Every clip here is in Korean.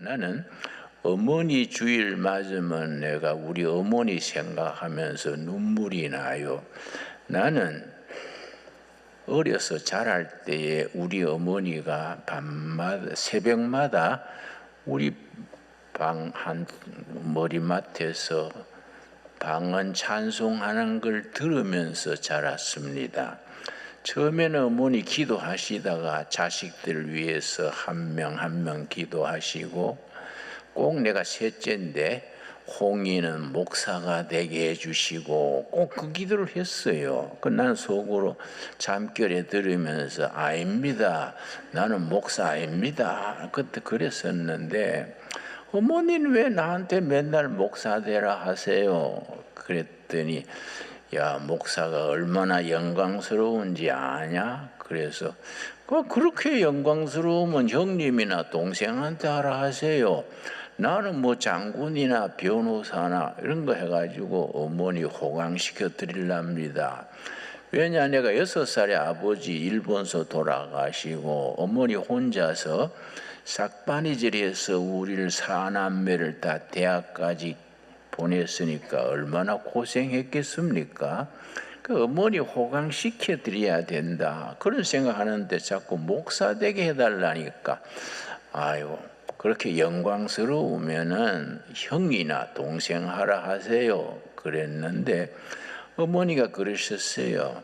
나는 어머니 주일 맞으면 내가 우리 어머니 생각하면서 눈물이 나요. 나는 어려서 자랄 때에 우리 어머니가 밤마다 새벽마다 우리 방 한 머리맡에서 방언 찬송하는 걸 들으면서 자랐습니다. 처음에는 어머니 기도하시다가 자식들 위해서 한 명 한 명 기도하시고, 꼭 내가 셋째인데 홍이는 목사가 되게 해주시고 꼭 그 기도를 했어요. 난 속으로 잠결에 들으면서 아닙니다, 나는 목사 아닙니다, 그때 그랬었는데 어머니는 왜 나한테 맨날 목사 되라 하세요? 그랬더니 야, 목사가 얼마나 영광스러운지 아냐? 그래서 그렇게 영광스러우면 형님이나 동생한테 하라 하세요. 나는 뭐 장군이나 변호사나 이런 거 해가지고 어머니 호강시켜 드리랍니다. 왜냐, 내가 6살에 아버지 일본서 돌아가시고 어머니 혼자서 삭바니질에서 우리를 사남매를 다 대학까지 보냈으니까 얼마나 고생했겠습니까? 그 어머니 호강시켜 드려야 된다, 그런 생각하는데 자꾸 목사 되게 해달라니까, 아유, 그렇게 영광스러우면은 형이나 동생 하라 하세요 그랬는데 어머니가 그러셨어요.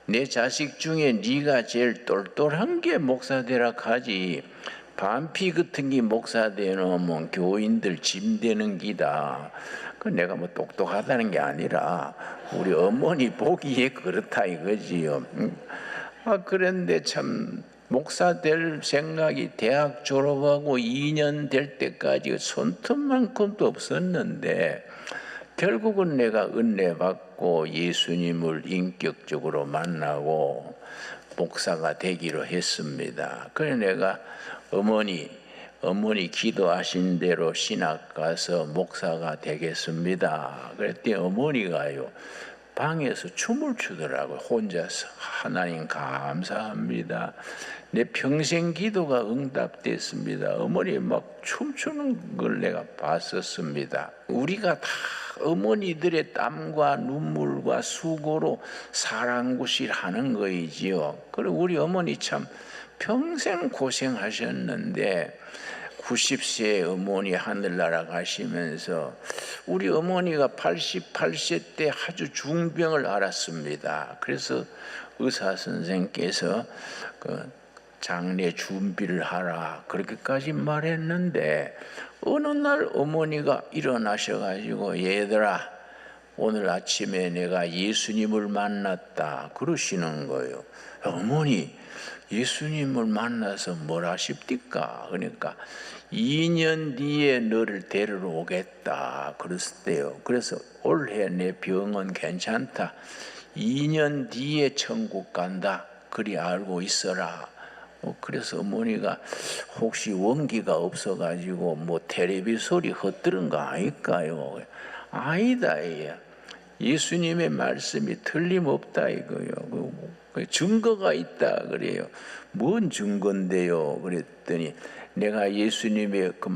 내 자식 중에 네가 제일 똘똘한 게 목사 되라 하지, 반피 같은 게 목사 되놓으면 교인들 짐 되는 기다. 그 내가 뭐 똑똑하다는 게 아니라 우리 어머니 보기에 그렇다 이거지요. 그런데 참 목사 될 생각이 대학 졸업하고 2년 될 때까지 손톱만큼도 없었는데 결국은 내가 은혜 받고 예수님을 인격적으로 만나고 목사가 되기로 했습니다. 그래서 내가 어머니 기도하신 대로 신학 가서 목사가 되겠습니다 그랬더니 어머니가요 방에서 춤을 추더라고요. 혼자서. 하나님 감사합니다, 내 평생 기도가 응답됐습니다. 어머니 막 춤추는 걸 내가 봤었습니다. 우리가 다 어머니들의 땀과 눈물과 수고로 사랑구실 하는 거이지요. 그리고 우리 어머니 참 평생 고생하셨는데 90세 어머니 하늘나라 가시면서 우리 어머니가 88세 때 아주 중병을 앓았습니다. 그래서 의사 선생께서 그 장례 준비를 하라 그렇게까지 말했는데 어느 날 어머니가 일어나셔가지고 얘들아, 오늘 아침에 내가 예수님을 만났다 그러시는 거예요. 어머니, 예수님을 만나서 뭘 하십니까? 그러니까 2년 뒤에 너를 데리러 오겠다 그랬대요. 그래서 올해 내 병은 괜찮다, 2년 뒤에 천국 간다, 그리 알고 있어라. 그래서 어머니가 혹시 원기가 없어가지고 뭐 텔레비 소리 헛들은 거 아닐까요? 아니다, 예수님의 말씀이 틀림없다 이거요. 증거가 있다 그래요. 뭔 증거인데요? 그랬더니 내가 예수님의 그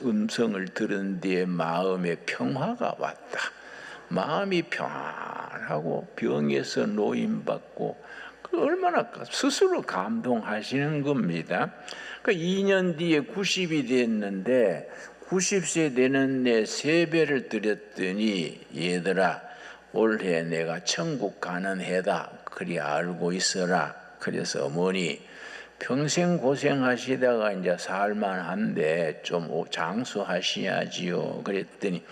음성을 들은 뒤에 마음에 평화가 왔다. 마음이 평안하고 병에서 노임받고 얼마나 스스로 감동하시는 겁니다. 2년 뒤에 90이 됐는데 90세 되는 내 세배를 드렸더니 얘들아, 올해 내가 천국 가는 해다, 그리 알고 있어라. 그래서 어머니 평생 고생하시다가 이제 살만한데 좀 장수하셔야지요. 그랬더니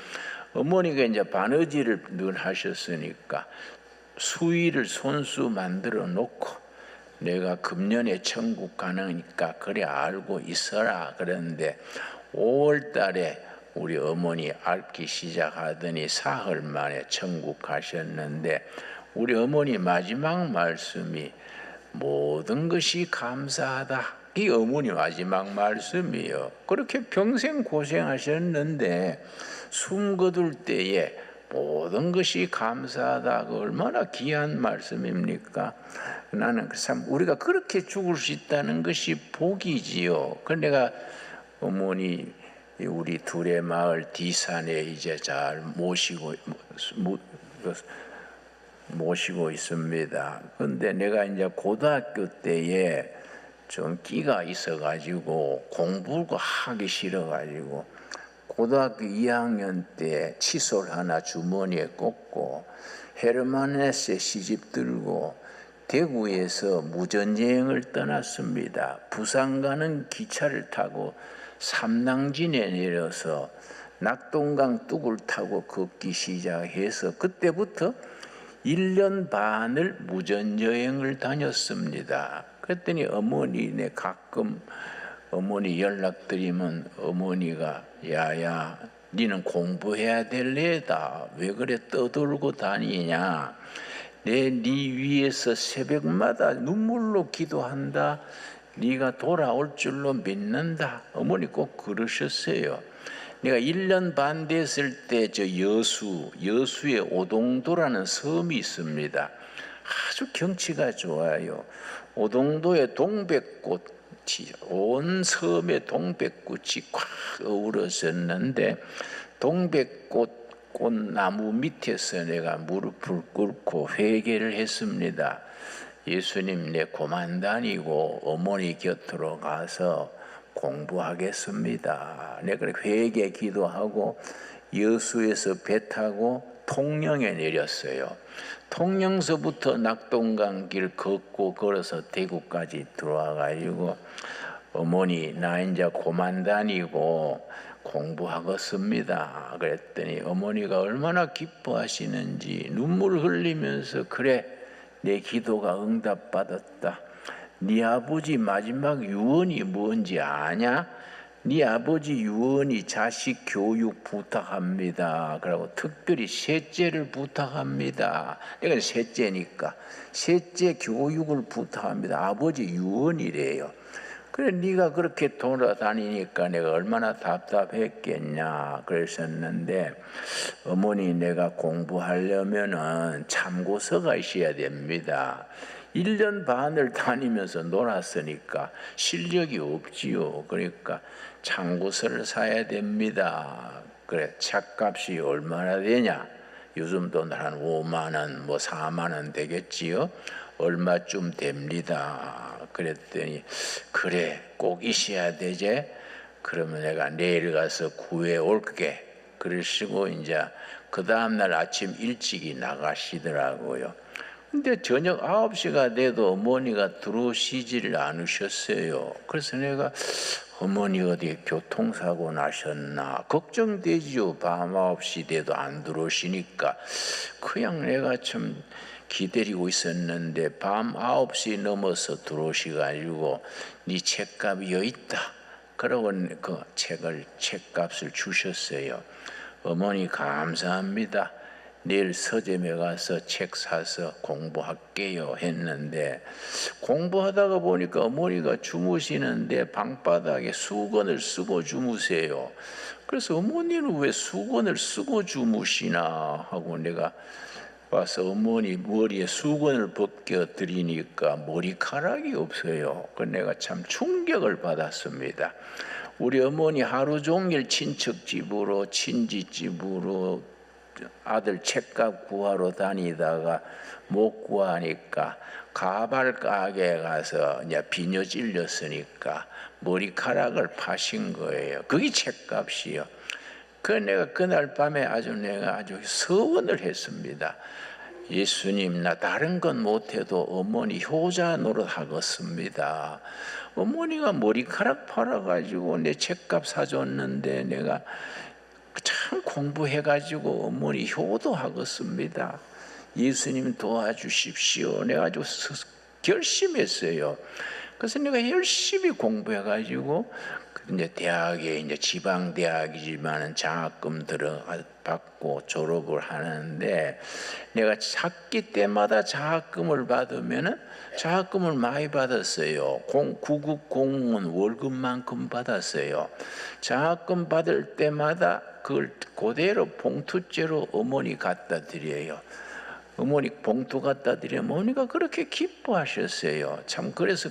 어머니가 이제 바느질을 늘 하셨으니까 수의를 손수 만들어 놓고 내가 금년에 천국 가니까 그래 알고 있어라. 그런데 5월 달에 우리 어머니 앓기 시작하더니 사흘 만에 천국 가셨는데 우리 어머니 마지막 말씀이 모든 것이 감사하다, 이 어머니 마지막 말씀이에요. 그렇게 평생 고생하셨는데 숨 거둘 때에 모든 것이 감사하다, 그 얼마나 귀한 말씀입니까? 나는 참 우리가 그렇게 죽을 수 있다는 것이 복이지요. 그 내가 어머니 우리 둘의 마을 디산에 이제 잘 모시고 있습니다. 근데 내가 이제 고등학교 때에 좀 끼가 있어가지고 공부를 하기 싫어가지고 고등학교 2학년 때 칫솔 하나 주머니에 꽂고 헤르만 헤세 시집 들고 대구에서 무전여행을 떠났습니다. 부산 가는 기차를 타고 삼낭진에 내려서 낙동강 뚝을 타고 걷기 시작해서 그때부터 1년 반을 무전여행을 다녔습니다. 그랬더니 어머니네 가끔 어머니 연락드리면 어머니가 야야 니는 공부해야 될 애다. 왜 그래 떠돌고 다니냐. 네 위에서 새벽마다 눈물로 기도한다. 네가 돌아올 줄로 믿는다. 어머니 꼭 그러셨어요. 내가 1년 반 됐을 때 저 여수에 오동도라는 섬이 있습니다. 아주 경치가 좋아요. 오동도에 동백꽃이 온 섬에 동백꽃이 꽉 어우러졌는데 동백꽃 꽃나무 밑에서 내가 무릎을 꿇고 회개를 했습니다. 예수님 내 고만 다니고 어머니 곁으로 가서 공부하겠습니다. 내가 회개 기도하고 여수에서 배 타고 통영에 내렸어요. 통영서부터 낙동강 길 걷고 걸어서 대구까지 들어와 가지고 어머니 나 이제 고만 다니고 공부하겠습니다. 그랬더니 어머니가 얼마나 기뻐하시는지 눈물 흘리면서 그래 내 기도가 응답받았다. 네 아버지 마지막 유언이 뭔지 아냐? 네 아버지 유언이 자식 교육 부탁합니다. 그러고 특별히 셋째를 부탁합니다. 내가 셋째니까 셋째 교육을 부탁합니다. 아버지 유언이래요. 그래 네가 그렇게 돌아다니니까 내가 얼마나 답답했겠냐 그랬었는데 어머니 내가 공부하려면은 참고서가 있어야 됩니다. 1년 반을 다니면서 놀았으니까 실력이 없지요. 그러니까 참고서를 사야 됩니다. 그래 책값이 얼마나 되냐? 요즘 돈 한 5만 원, 뭐 4만 원 되겠지요. 얼마쯤 됩니다. 그랬더니 그래 꼭 있어야 되지. 그러면 내가 내일 가서 구해 올게. 그러시고 이제 그 다음날 아침 일찍이 나가시더라고요. 근데 저녁 9시가 돼도 어머니가 들어오시지를 않으셨어요. 그래서 내가 어머니 어디 교통사고 나셨나 걱정되지요. 밤 9시 돼도 안 들어오시니까 그냥 내가 좀 기다리고 있었는데 밤 9시 넘어서 들어오셔가지고 네 책값이 여기 있다. 그러고 그 책값을 주셨어요. 어머니 감사합니다. 내일 서점에 가서 책 사서 공부할게요 했는데 공부하다가 보니까 어머니가 주무시는데 방바닥에 수건을 쓰고 주무세요. 그래서 어머니는 왜 수건을 쓰고 주무시나 하고 내가 와서 어머니 머리에 수건을 벗겨 드리니까 머리카락이 없어요. 그 내가 참 충격을 받았습니다. 우리 어머니 하루 종일 친척 집으로 친지집으로 아들 책값 구하러 다니다가 못 구하니까 가발 가게에 가서 이제 비녀 찔렸으니까 머리카락을 파신 거예요. 그게 책값이요. 그 내가 그날 밤에 내가 아주 서원을 했습니다. 예수님 나 다른 건 못해도 어머니 효자 노릇 하겠습니다. 어머니가 머리카락 팔아가지고 내 책값 사줬는데 내가 참 공부해가지고 어머니 효도하겠습니다. 예수님 도와주십시오. 내가 아주 결심했어요. 그래서 내가 열심히 공부해가지고 이제 대학에 이제 지방 대학이지만은 장학금 받고 졸업을 하는데 내가 학기 때마다 장학금을 받으면은 장학금을 많이 받았어요. 구급 공무원 월급만큼 받았어요. 장학금 받을 때마다 그걸 그대로 봉투째로 어머니 갖다 드려요. 어머니 봉투 갖다 드리면 어머니가 그렇게 기뻐하셨어요. 참 그래서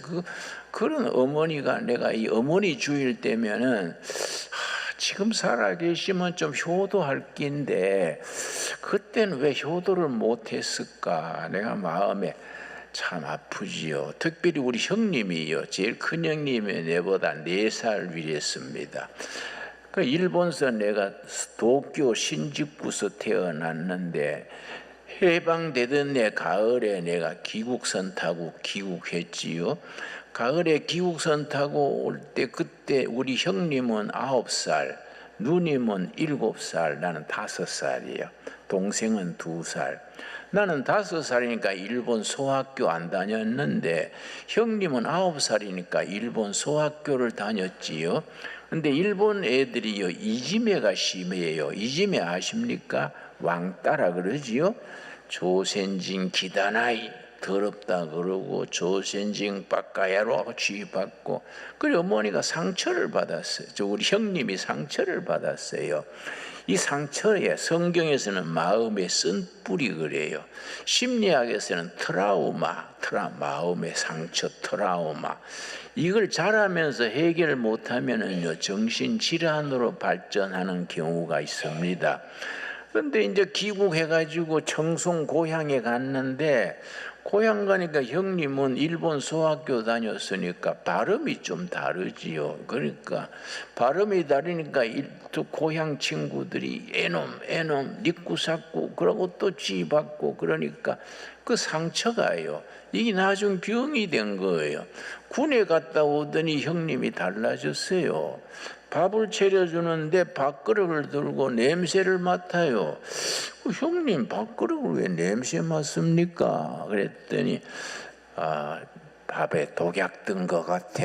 그런 어머니가 내가 이 어머니 주일 때면은 지금 살아 계시면 좀 효도할 낀데 그때는 왜 효도를 못했을까? 내가 마음에 참 아프지요. 특별히 우리 형님이요, 제일 큰 형님이 내보다 4살 위랬습니다. 그 일본서 내가 도쿄 신직구서 태어났는데 해방되던 내 가을에 내가 기국선 타고 귀국했지요. 가을에 기국선 타고 올 때 그때 우리 형님은 9살, 누님은 7살, 나는 5살이에요. 동생은 2살. 나는 5살이니까 일본 소학교 안 다녔는데 형님은 9살이니까 일본 소학교를 다녔지요. 근데 일본 애들이요, 이지메가 심해요. 이지메 아십니까? 왕따라 그러지요. 조센징 기다나이 더럽다 그러고 조센징 빡가야로 하고 취입받고, 그리고 어머니가 상처를 받았어요. 우리 형님이 상처를 받았어요. 이 상처에 성경에서는 마음의 쓴뿌리 그래요. 심리학에서는 마음의 상처, 트라우마. 이걸 자라면서 해결 못하면은요, 정신질환으로 발전하는 경우가 있습니다. 그런데 이제 귀국해가지고 청송 고향에 갔는데, 고향 가니까 형님은 일본 소학교 다녔으니까 발음이 좀 다르지요. 그러니까 발음이 다르니까 또 고향 친구들이 애놈 니꾸사꾸 그러고 또 쥐받고, 그러니까 그 상처가요, 이게 나중 병이 된 거예요. 군에 갔다 오더니 형님이 달라졌어요. 밥을 차려주는데 밥그릇을 들고 냄새를 맡아요. 형님, 밥그릇을 왜 냄새 맡습니까? 그랬더니 밥에 독약 든 것 같아.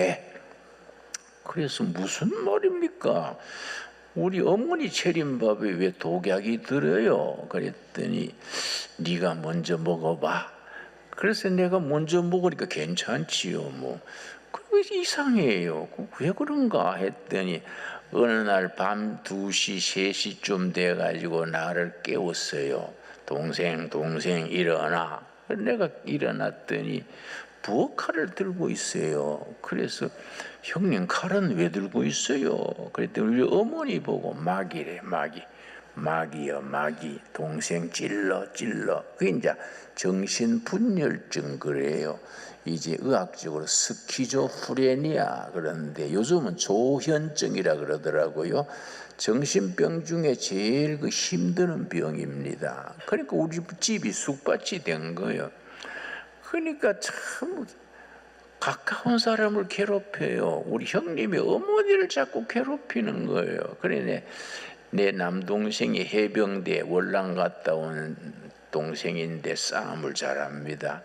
그래서 무슨 말입니까? 우리 어머니 차린 밥에 왜 독약이 들어요? 그랬더니 네가 먼저 먹어봐. 그래서 내가 먼저 먹으니까 괜찮지요. 뭐 그거 이상해요. 왜 그런가 했더니 어느 날 밤 2시, 3시쯤 돼가지고 나를 깨웠어요. 동생 일어나. 내가 일어났더니 부엌칼을 들고 있어요. 그래서 형님, 칼은 왜 들고 있어요? 그랬더니 우리 어머니 보고 마귀래, 마귀요, 마귀. 동생 찔러. 그게 이제 정신분열증 그래요. 이제 의학적으로 스키조프레니아 그러는데 요즘은 조현증이라 그러더라고요. 정신병 중에 제일 그 힘드는 병입니다. 그러니까 우리 집이 쑥밭이 된 거예요. 그러니까 참 가까운 사람을 괴롭혀요. 우리 형님이 어머니를 자꾸 괴롭히는 거예요. 그래 내 남동생이 해병대 월남 갔다 온 동생인데 싸움을 잘합니다.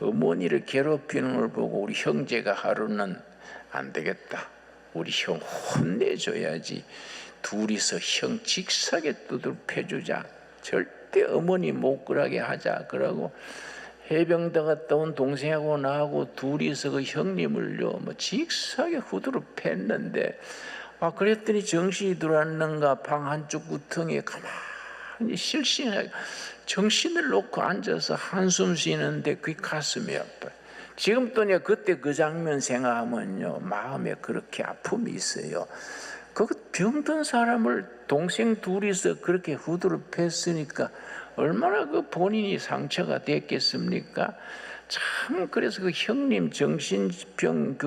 어머니를 괴롭히는 걸 보고 우리 형제가 하루는 안 되겠다, 우리 형 혼내줘야지. 둘이서 형 직사게 두들펴주자. 절대 어머니 못 그러게 하자. 그러고 해병대 갔다 온 동생하고 나하고 둘이서 그 형님을요, 뭐 직사게 후드로 팼는데, 그랬더니 정신이 들어왔는가 방 한쪽 구덩이에 가만히 실신하게 정신을 놓고 앉아서 한숨 쉬는데 그게 가슴이 아파요. 지금 또 내가 그때 그 장면 생각하면요, 마음에 그렇게 아픔이 있어요. 그 병든 사람을 동생 둘이서 그렇게 후드로 팼으니까 얼마나 그 본인이 상처가 됐겠습니까? 참, 그래서 그 형님 정신병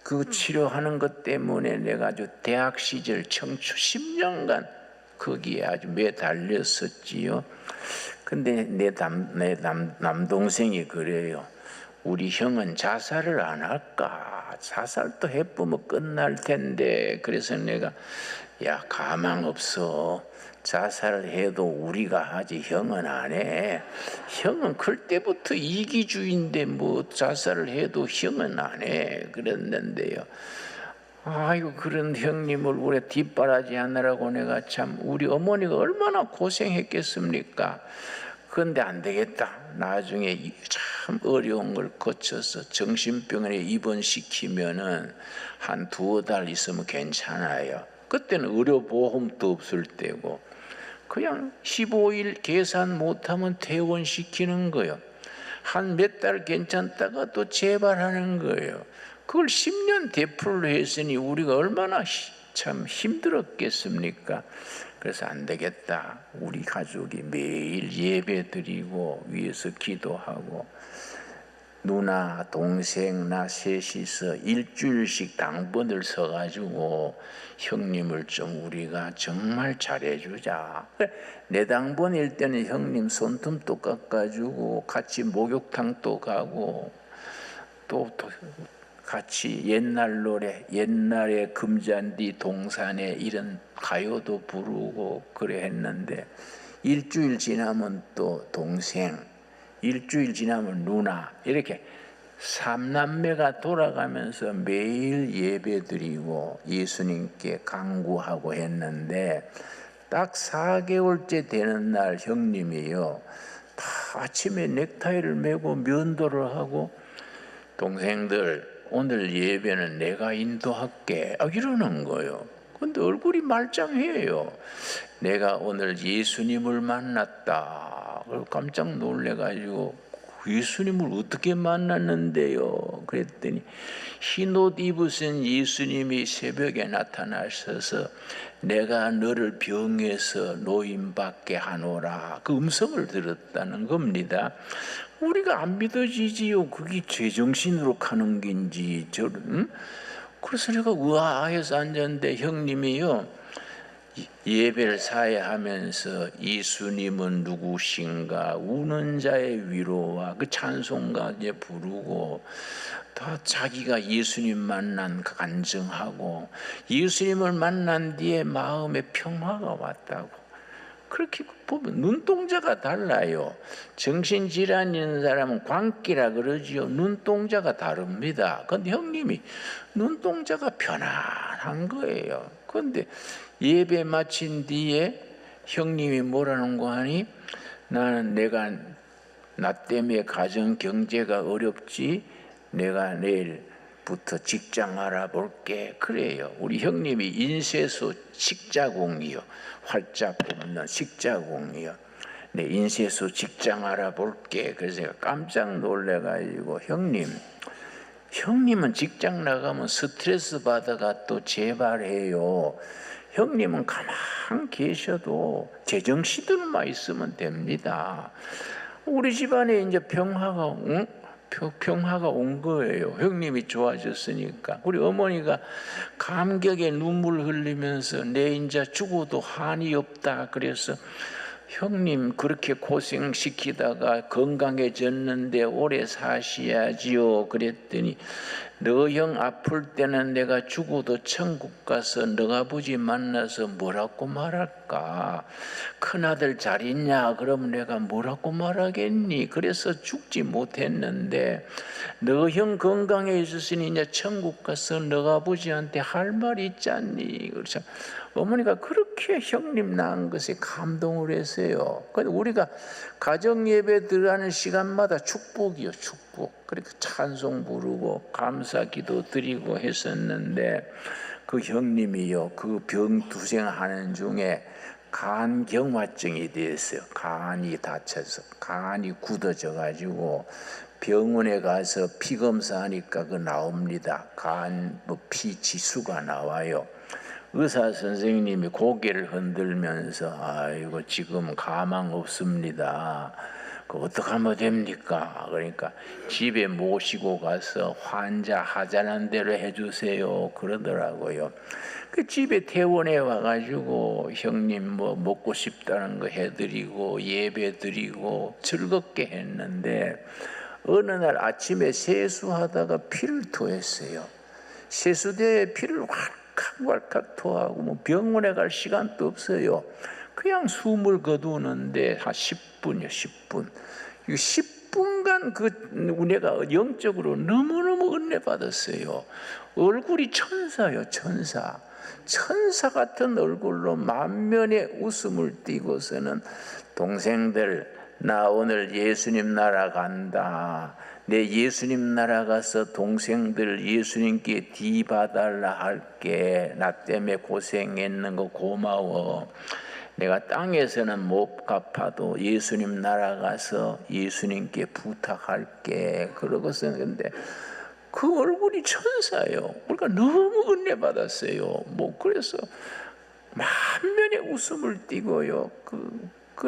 그 치료하는 것 때문에 내가 아주 대학 시절 청춘 10년간 거기에 아주 매달렸었지요. 근데 내 남동생이 그래요. 우리 형은 자살을 안 할까? 자살도 해보면 끝날 텐데. 그래서 내가 야, 가망 없어. 자살을 해도 우리가 하지 형은 안 해. 형은 클 때부터 이기주의인데 뭐 자살을 해도 형은 안 해. 그랬는데요. 아이고, 그런 형님을 우리 뒷바라지 하느라고 내가 참 우리 어머니가 얼마나 고생했겠습니까? 그런데 안 되겠다. 나중에 참 어려운 걸 거쳐서 정신병원에 입원시키면은 한 2달 있으면 괜찮아요. 그때는 의료보험도 없을 때고 그냥 15일 계산 못하면 퇴원시키는 거예요. 한 몇 달 괜찮다가 또 재발하는 거예요. 그걸 10년 되풀이를 했으니 우리가 얼마나 참 힘들었겠습니까? 그래서 안 되겠다. 우리 가족이 매일 예배 드리고 위에서 기도하고 누나, 동생, 나 셋이서 일주일씩 당번을 서가지고 형님을 좀 우리가 정말 잘해주자. 내 당번일 때는 형님 손톱도 깎아주고 같이 목욕탕도 가고 또 같이 옛날 노래, 옛날에 금잔디 동산에 이런 가요도 부르고 그래 했는데 일주일 지나면 또 동생, 일주일 지나면 누나, 이렇게 삼남매가 돌아가면서 매일 예배드리고 예수님께 간구하고 했는데 딱 4개월째 되는 날 형님이요, 다 아침에 넥타이를 메고 면도를 하고 동생들 오늘 예배는 내가 인도할게 이러는 거예요. 근데 얼굴이 말짱해요. 내가 오늘 예수님을 만났다. 깜짝 놀래가지고 예수님을 어떻게 만났는데요? 그랬더니 흰옷 입으신 예수님이 새벽에 나타나셔서 내가 너를 병에서 노임받게 하노라, 그 음성을 들었다는 겁니다. 우리가 안 믿어지지요. 그게 제정신으로 가는 긴지 저는. 그래서 내가 우아해서 앉았는데 형님이요, 예배를 사회하면서 예수님은 누구신가, 우는 자의 위로와 그 찬송가 이제 부르고 다 자기가 예수님 만난 간증하고 예수님을 만난 뒤에 마음에 평화가 왔다고. 그렇게 보면 눈동자가 달라요. 정신질환 있는 사람은 광기라 그러지요. 눈동자가 다릅니다. 그런데 형님이 눈동자가 편안한 거예요. 그런데 예배 마친 뒤에 형님이 뭐라는 거 하니, 나는 나 때문에 가정 경제가 어렵지, 내가 내일부터 직장 알아볼게. 그래요. 우리 형님이 인쇄소 식자공이요. 활짝 뽑는 식자공이요. 내 인쇄소 직장 알아볼게. 그래서 제가 깜짝 놀래가지고 형님은 직장 나가면 스트레스 받아가 또 재발해요. 형님은 가만 계셔도 제정신들만 있으면 됩니다. 우리 집안에 이제 평화가 온 거예요. 형님이 좋아졌으니까. 우리 어머니가 감격에 눈물 흘리면서 내 인자 죽어도 한이 없다 그래서 형님 그렇게 고생시키다가 건강해졌는데 오래 사셔야지요 그랬더니 너 형 아플 때는 내가 죽어도 천국 가서 너 아버지 만나서 뭐라고 말할까? 큰아들 잘 있냐? 그러면 내가 뭐라고 말하겠니? 그래서 죽지 못했는데 너 형 건강해 있었으니 이제 천국 가서 너 아버지한테 할 말 있지 않니? 그래서 어머니가 그렇게 형님 낳은 것에 감동을 했어요. 그런데 우리가 가정 예배 들어가는 시간마다 축복이요, 축복. 그러니까 찬송 부르고 감사기도 드리고 했었는데 그 형님이요, 그 병투생하는 중에 간경화증이 됐어요. 간이 다쳐서 간이 굳어져 가지고 병원에 가서 피 검사하니까 그 나옵니다. 간 피 지수가 나와요. 의사 선생님이 고개를 흔들면서 아이고 지금 가망 없습니다. 그 어떻게 하면 됩니까? 그러니까 집에 모시고 가서 환자 하자는 대로 해주세요 그러더라고요. 그 집에 퇴원해 와가지고 형님 뭐 먹고 싶다는 거 해드리고 예배 드리고 즐겁게 했는데 어느 날 아침에 세수하다가 피를 토했어요. 세수대에 피를 왈칵 토하고 뭐 병원에 갈 시간도 없어요. 그냥 숨을 거두는데 한 10분이요, 10분. 이 10분간 그 내가 영적으로 너무너무 은혜 받았어요. 얼굴이 천사요, 천사. 천사 같은 얼굴로 만면에 웃음을 띠고서는 동생들 나 오늘 예수님 나라 간다. 내 예수님 나라 가서 동생들 예수님께 뒤봐달라 할게. 나 때문에 고생했는 거 고마워. 내가 땅에서는 못 갚아도 예수님 나라 가서 예수님께 부탁할게. 그러고서 근데 그 얼굴이 천사예요. 그러니까 너무 은혜 받았어요. 뭐 그래서 만면에 웃음을 띠고요.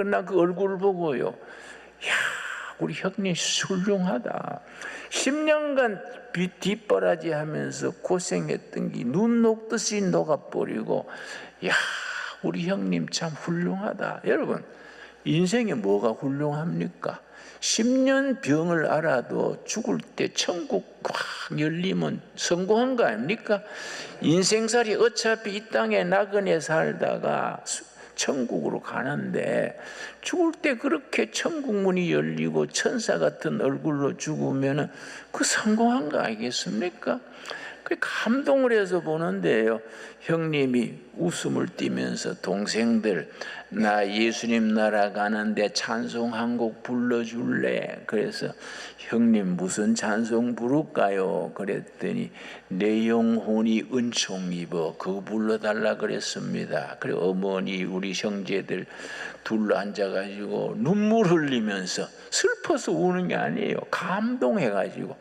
나 그 얼굴 보고요. 야, 우리 형님 훌륭하다. 10년간 뒷바라지 하면서 고생했던 게 눈 녹듯이 녹아버리고, 야, 우리 형님 참 훌륭하다. 여러분, 인생에 뭐가 훌륭합니까? 10년 병을 알아도 죽을 때 천국 꽉 열리면 성공한 거 아닙니까? 인생살이 어차피 이 땅에 나그네 살다가 천국으로 가는데, 죽을 때 그렇게 천국 문이 열리고 천사 같은 얼굴로 죽으면 그 성공한 거 아니겠습니까? 그 감동을 해서 보는데요, 형님이 웃음을 띠면서 동생들, 나 예수님 나라 가는데 찬송 한 곡 불러줄래? 그래서 형님 무슨 찬송 부를까요? 그랬더니 내 영혼이 은총 입어 그거 불러달라 그랬습니다. 그리고 어머니 우리 형제들 둘러 앉아가지고 눈물 흘리면서, 슬퍼서 우는 게 아니에요, 감동해가지고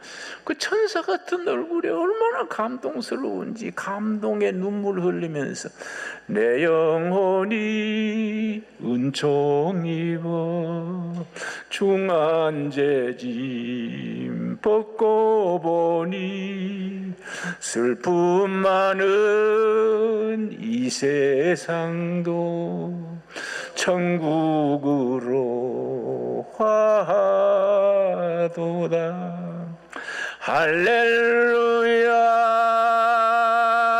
그 천사 같은 얼굴에 얼마나 감동스러운지 감동의 눈물 흘리면서 내 영혼이 은총 입어 중한죄짐 벗고 보니 슬픔 많은 이 세상도 천국으로 화도다. 할렐루야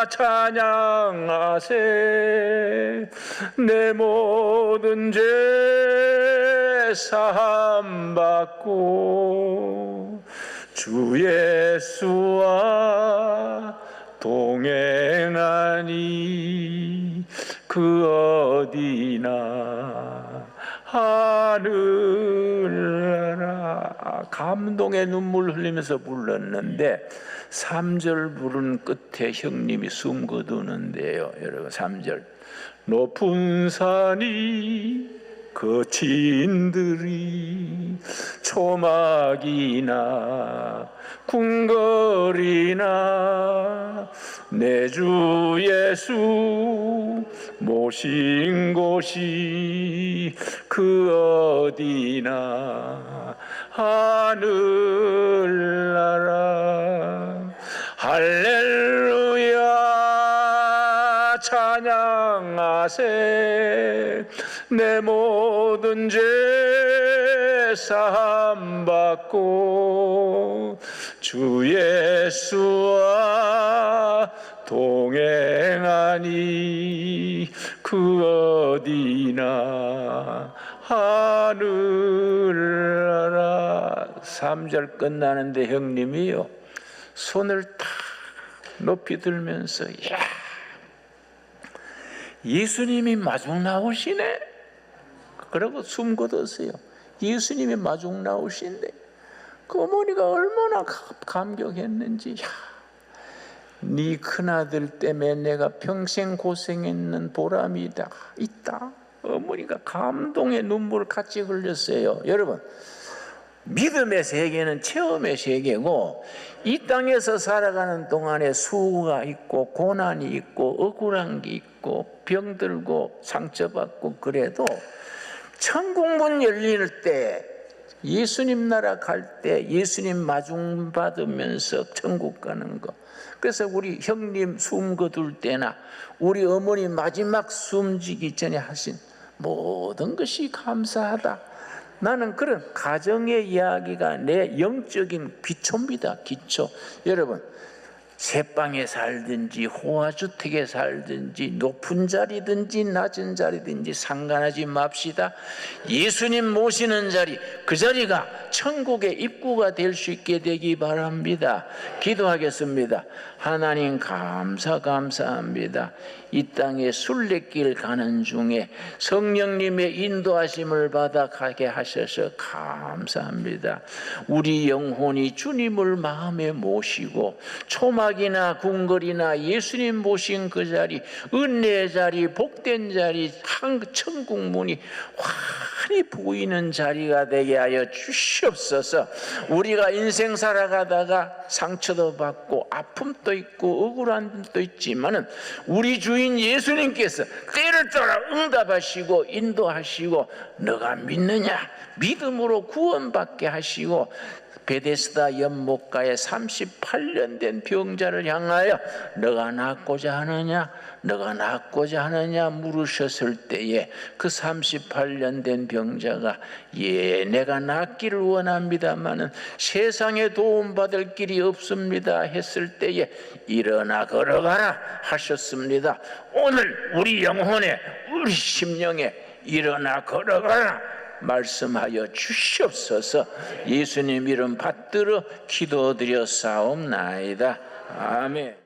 찬양하세. 내 모든 죄 사함 받고 주 예수와 동행하니 그 어디나 하늘나라. 감동의 눈물 흘리면서 불렀는데 3절 부른 끝에 형님이 숨 거두는데요, 여러분 3절 높은 산이 거친들이 초막이나 궁궐이나 내 주 예수 모신 곳이 그 어디나 하늘나라. 할렐루야 찬양하세. 내 모든 죄 사함 받고 주 예수와 동행하니 그 어디나 하늘나라. 3절 끝나는데 형님이요 손을 탁 높이 들면서 야, 예수님이 마중 나오시네. 그러고 숨 거뒀어요. 예수님이 마중 나오신데 그 어머니가 얼마나 감격했는지. 야, 네 큰아들 때문에 내가 평생 고생했는 보람이 있다. 어머니가 감동의 눈물을 같이 흘렸어요. 여러분, 믿음의 세계는 체험의 세계고, 이 땅에서 살아가는 동안에 수고가 있고 고난이 있고 억울한 게 있고 병들고 상처받고, 그래도 천국문 열릴 때, 예수님 나라 갈 때 예수님 마중 받으면서 천국 가는 거. 그래서 우리 형님 숨 거둘 때나 우리 어머니 마지막 숨지기 전에 하신 모든 것이 감사하다. 나는 그런 가정의 이야기가 내 영적인 기초입니다. 기초. 여러분, 새방에 살든지 호화주택에 살든지 높은 자리든지 낮은 자리든지 상관하지 맙시다. 예수님 모시는 자리, 그 자리가 천국의 입구가 될 수 있게 되기 바랍니다. 기도하겠습니다. 하나님 감사합니다. 이 땅에 순례길 가는 중에 성령님의 인도하심을 받아 가게 하셔서 감사합니다. 우리 영혼이 주님을 마음에 모시고 초막이나 궁궐이나 예수님 모신 그 자리, 은혜의 자리, 복된 자리, 천국 문이 환히 보이는 자리가 되게 하여 주시옵소서. 우리가 인생 살아가다가 상처도 받고 아픔도 있고 억울한 것도 있지만은 우리 주인 예수님께서 때를 따라 응답하시고 인도하시고 너가 믿느냐? 믿음으로 구원받게 하시고 베데스다 연못가에 38년 된 병자를 향하여 너가 낫고자 하느냐? 너가 낫고자 하느냐? 물으셨을 때에 그 38년 된 병자가 예, 내가 낫기를 원합니다마는 세상에 도움받을 길이 없습니다 했을 때에 일어나 걸어가라 하셨습니다. 오늘 우리 영혼에 우리 심령에 일어나 걸어가라 말씀하여 주시옵소서. 예수님 이름 받들어 기도드려 사옵나이다. 아멘.